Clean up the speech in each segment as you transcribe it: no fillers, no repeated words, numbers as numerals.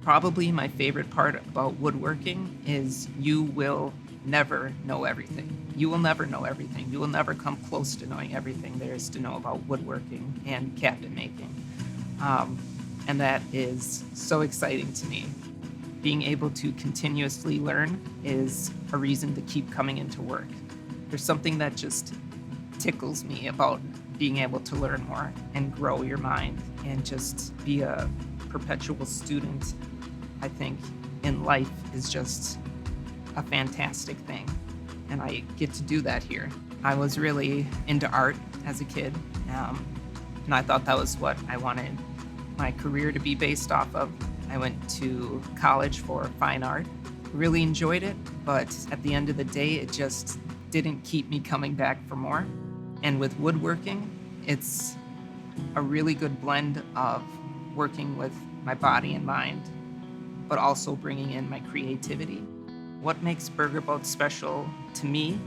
Probably my favorite part about woodworking is you will never know everything. You will never know everything. You will never come close to knowing everything there is to know about woodworking and cabinet making. Um, and that is so exciting to me. Being able to continuously learn is a reason to keep coming into work. There's something that just tickles me about being able to learn more and grow your mind and just be a perpetual student. I think in life is just a fantastic thing. And I get to do that here. I was really into art as a kid, and I thought that was what I wanted my career to be based off of. I went to college for fine art, really enjoyed it, but at the end of the day, it just didn't keep me coming back for more. And with woodworking, it's a really good blend of working with my body and mind, but also bringing in my creativity. What makes Burger Boat special to me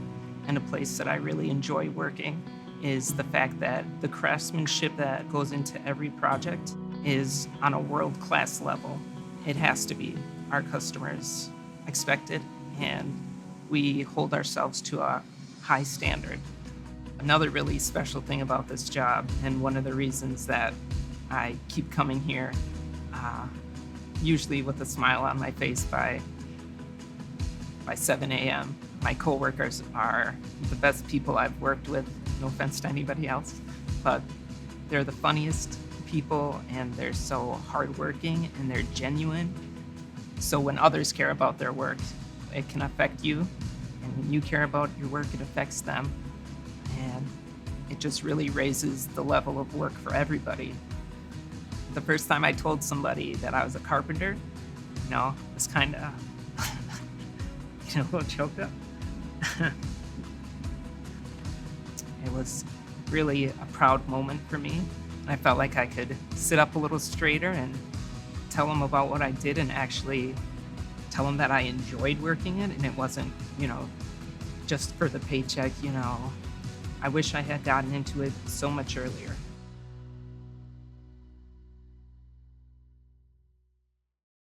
and a place that I really enjoy working is the fact that the craftsmanship that goes into every project is on a world-class level. It has to be. Our customers expect it, and we hold ourselves to a high standard. Another really special thing about this job, and one of the reasons that I keep coming here, usually with a smile on my face by 7 a.m. My coworkers are the best people I've worked with. No offense to anybody else, but they're the funniest people, and they're so hardworking and they're genuine. So when others care about their work, it can affect you, and when you care about your work, it affects them, and it just really raises the level of work for everybody. The first time I told somebody that I was a carpenter, it was kind of a little choked up. It was really a proud moment for me. I felt like I could sit up a little straighter and tell them about what I did and actually tell them that I enjoyed working it, and it wasn't, just for the paycheck. I wish I had gotten into it so much earlier.